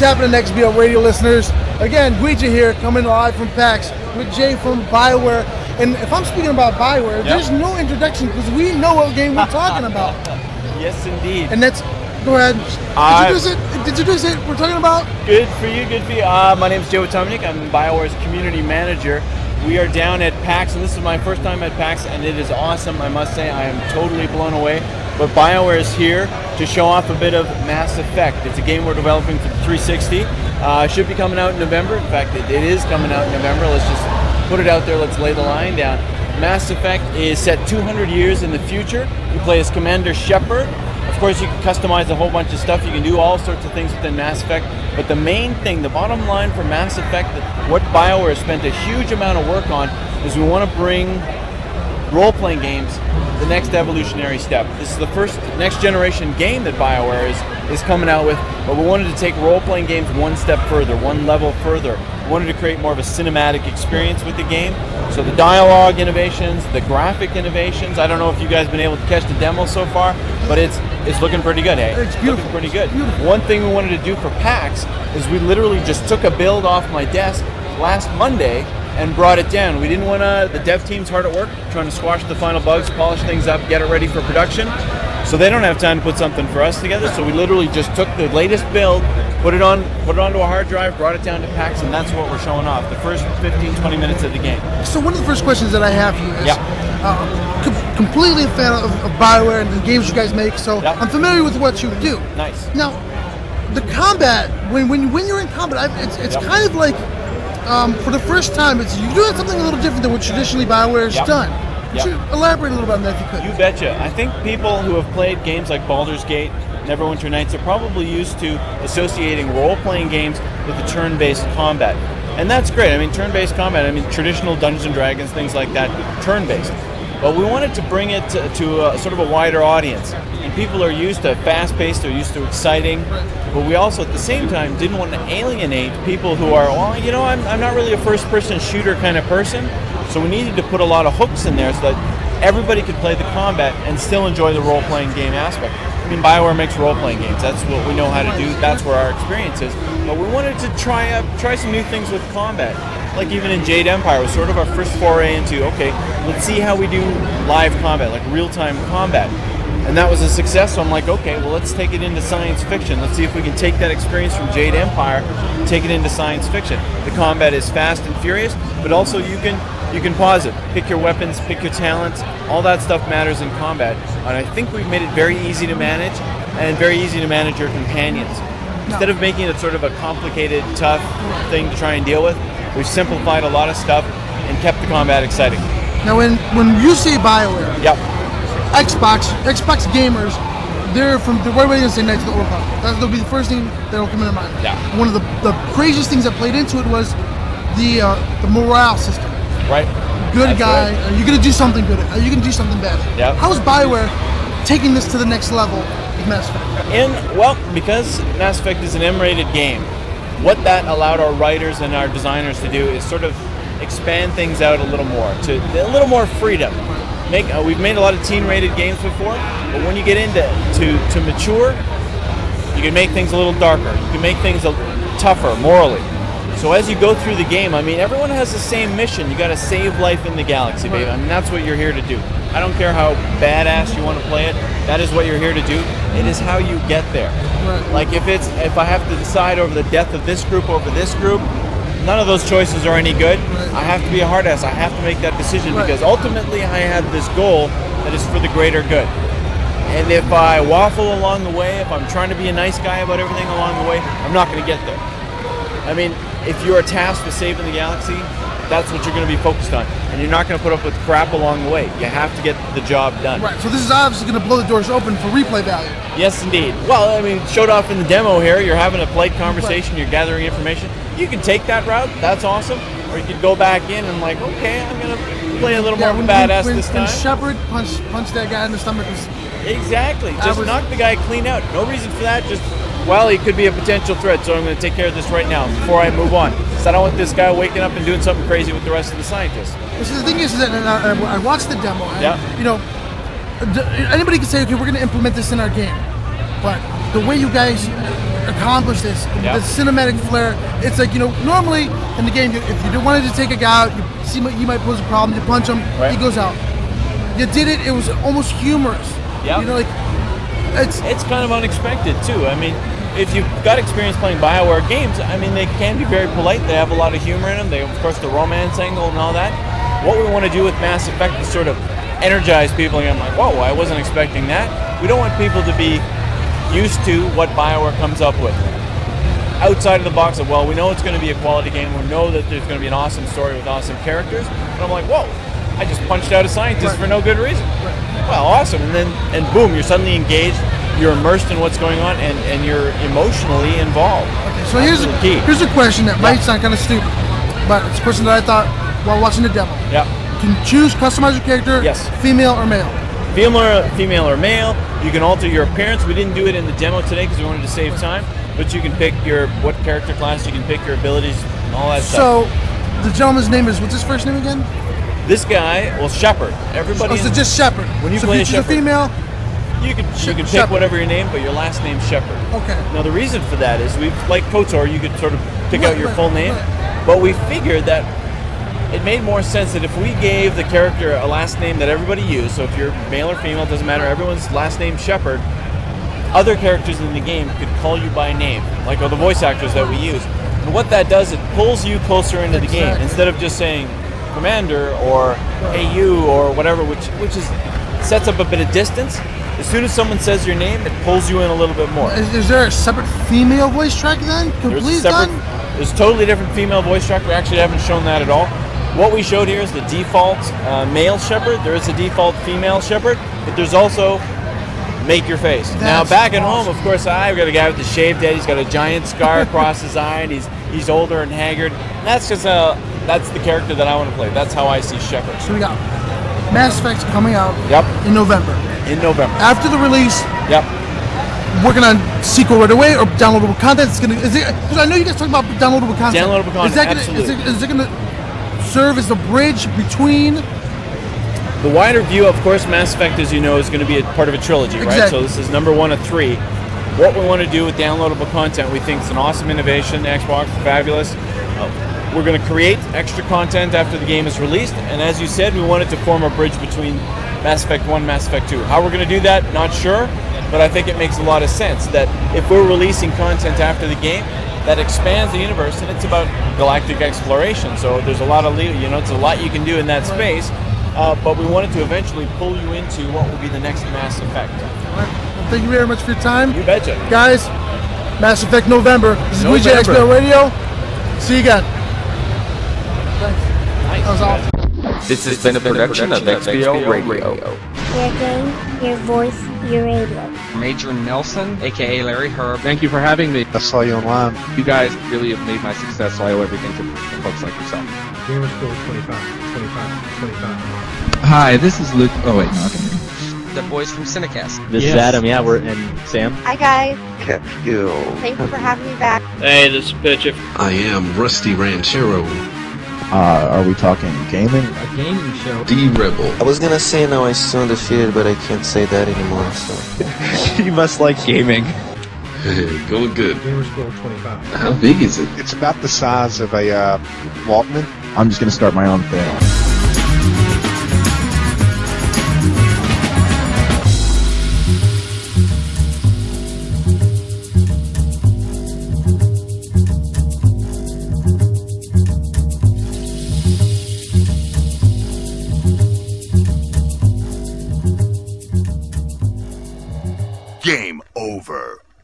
What's happening, XBL radio listeners? Again, Gui J here, coming live from PAX with Jay from Bioware. And if I'm speaking about Bioware, there's no introduction because we know what game we're talking about. Yes, indeed. And that's, go ahead. Introduce it. We're talking about. Good for you, good for you. My name's Jay Watamaniuk. I'm Bioware's Community Manager. We are down at PAX, and this is my first time at PAX, and it is awesome, I must say. I am totally blown away. But Bioware is here to show off a bit of Mass Effect. It's a game we're developing for the 360. Should be coming out in November. In fact, it is coming out in November. Let's just put it out there. Let's lay the line down. Mass Effect is set 200 years in the future. You play as Commander Shepard. Of course, you can customize a whole bunch of stuff. You can do all sorts of things within Mass Effect. But the main thing, the bottom line for Mass Effect, what Bioware spent a huge amount of work on, is we want to bring role-playing games the next evolutionary step. This is the first next-generation game that Bioware is coming out with, but we wanted to take role-playing games one step further, one level further. We wanted to create more of a cinematic experience with the game. So the dialogue innovations, the graphic innovations, I don't know if you guys have been able to catch the demo so far, but it's looking pretty good, hey? It's beautiful. Looking pretty good. One thing we wanted to do for PAX is we literally just took a build off my desk last Monday and brought it down. We didn't want to, the dev team's hard at work, trying to squash the final bugs, polish things up, get it ready for production. So they don't have time to put something for us together, so we literally just took the latest build, put it onto a hard drive, brought it down to PAX, and that's what we're showing off, the first 15-20 minutes of the game. So one of the first questions that I have for you is, completely a fan of Bioware and the games you guys make, so I'm familiar with what you do. Nice. Now, the combat, when you're in combat, it's kind of like, for the first time, you're doing something a little different than what traditionally Bioware's done. Could you elaborate a little bit on that if you could? You betcha. I think people who have played games like Baldur's Gate, Neverwinter Nights are probably used to associating role-playing games with the turn-based combat. And that's great. I mean, turn-based combat, I mean, traditional Dungeons & Dragons, things like that, turn-based. But we wanted to bring it to a sort of a wider audience. And people are used to fast-paced, they're used to exciting, but we also, at the same time, didn't want to alienate people who are, well, you know, I'm not really a first-person shooter kind of person, so we needed to put a lot of hooks in there so that everybody could play the combat and still enjoy the role-playing game aspect. I mean, Bioware makes role-playing games. That's what we know how to do. That's where our experience is. But we wanted to try some new things with combat. Like even in Jade Empire was sort of our first foray into, okay, let's see how we do live combat, like real-time combat. And that was a success, so I'm like, okay, well, let's take it into science fiction. Let's see if we can take that experience from Jade Empire, take it into science fiction. The combat is fast and furious, but also you can pause it, pick your weapons, pick your talents, all that stuff matters in combat. And I think we've made it very easy to manage, and very easy to manage your companions. Instead of making it sort of a complicated, tough thing to try and deal with, we've simplified a lot of stuff and kept the combat exciting. Now when you say Bioware, Xbox gamers, they're from the right way to say Knights of the Old Republic. That'll be the first thing that'll come into mind. One of the craziest things that played into it was the morale system. Right. Good guy. Are you gonna do something good? Are you gonna do something bad? How is Bioware taking this to the next level with Mass Effect? Well, because Mass Effect is an M-rated game, what that allowed our writers and our designers to do is sort of expand things out a little more, to a little more freedom. We've made a lot of teen-rated games before, but when you get into mature, you can make things a little darker. You can make things tougher morally. So as you go through the game, I mean, everyone has the same mission. You got to save life in the galaxy, baby. I mean, that's what you're here to do. I don't care how badass you want to play it. That is what you're here to do. It is how you get there. Like if I have to decide over the death of this group over this group, none of those choices are any good. I have to be a hard ass. I have to make that decision because ultimately I have this goal that is for the greater good. And if I waffle along the way, if I'm trying to be a nice guy about everything along the way, I'm not going to get there. I mean, if you're tasked with saving the galaxy, that's what you're going to be focused on. And you're not going to put up with crap along the way. You have to get the job done. Right, so this is obviously going to blow the doors open for replay value. Yes, indeed. Well, I mean, showed off in the demo here. You're having a polite conversation. You're gathering information. You can take that route. That's awesome. Or you could go back in and like, okay, I'm going to play a little more badass this time. When Shepard punched that guy in the stomach. Exactly. Just knock the guy clean out. No reason for that. Just, well, he could be a potential threat, so I'm going to take care of this right now before I move on. Because I don't want this guy waking up and doing something crazy with the rest of the scientists. So the thing is that I watched the demo, and you know, anybody can say, okay, we're going to implement this in our game. But the way you guys are accomplish this. The cinematic flair. It's like, you know, normally in the game, if you wanted to take a guy out, you see he might pose a problem, you punch him, he goes out. You did it, it was almost humorous. You know, like, it's kind of unexpected too. I mean, if you've got experience playing Bioware games, I mean, they can be very polite. They have a lot of humor in them. They, of course, the romance angle and all that. What we want to do with Mass Effect is sort of energize people, and I'm like, whoa, I wasn't expecting that. We don't want people to be used to what Bioware comes up with. Outside of the box of, well, we know it's going to be a quality game. We know that there's going to be an awesome story with awesome characters. And I'm like, whoa, I just punched out a scientist for no good reason. Well, awesome. And boom, you're suddenly engaged. You're immersed in what's going on, and you're emotionally involved. Okay, so here's a question that might sound kind of stupid, but it's a question that I thought while watching the demo. Yeah. You can choose, customize your character, female or male. Female or male. You can alter your appearance. We didn't do it in the demo today because we wanted to save time, but you can pick what character class, you can pick your abilities, and all that stuff. So, the gentleman's name is, what's his first name again? This guy, well, Shepard. Everybody. So just Shepard. When you play if you choose a female, you can pick whatever your name, but your last name's Shepard. Okay. Now the reason for that is like KOTOR, you could sort of pick out your full name, but we figured that it made more sense that if we gave the character a last name that everybody used, so if you're male or female, it doesn't matter, everyone's last name Shepard, other characters in the game could call you by name, like the voice actors that we use. And what that does, it pulls you closer into the game, instead of just saying Commander or Hey You or whatever, which sets up a bit of distance. As soon as someone says your name, it pulls you in a little bit more. Is there a separate female voice track then? There's totally different female voice track. We actually haven't shown that at all. What we showed here is the default male Shepard. There is a default female Shepard, but there's also make your face. Now back at home, of course, I've got a guy with a shaved head. He's got a giant scar across his eye, and he's older and haggard. And that's just that's the character that I want to play. That's how I see Shepard. So we got Mass Effect's coming out in November. After the release, working on sequel right away or downloadable content. Because I know you guys talk about downloadable content. Downloadable content, absolutely. Is it going to serve as the bridge between? The wider view, of course, Mass Effect, as you know, is going to be a part of a trilogy, right? So this is number 1 of 3. What we want to do with downloadable content, we think it's an awesome innovation. Xbox, fabulous. We're going to create extra content after the game is released, and as you said, we wanted to form a bridge between Mass Effect 1 and Mass Effect 2. How we're going to do that, not sure, but I think it makes a lot of sense that if we're releasing content after the game, that expands the universe, and it's about galactic exploration, so there's a lot of, it's a lot you can do in that space, but we wanted to eventually pull you into what will be the next Mass Effect. All right. Well, thank you very much for your time. You betcha. Guys, Mass Effect November. This is Gui J XBL Radio. See you again. Nice. That was awesome. This has been a production of XBL Radio. Your game, your voice, your radio. Major Nelson, aka Larry Herb. Thank you for having me. I saw you online. You guys really have made my success, so I owe everything to folks like yourself. Gamer School 25. Hi, this is Luke. Oh wait, no, okay. The boys from Cinecast. This is Adam, and Sam. Hi guys. Capsule. Thank you for having me back. Hey, this is Pitch. I am Rusty Ranchero. Are we talking gaming? A gaming show. D-Rebel. I was gonna say now I soon defeated, but I can't say that anymore, so... You must like gaming. Going good. Gamer School 25. How big is it? It's about the size of a Walkman. I'm just gonna start my own thing. Game over.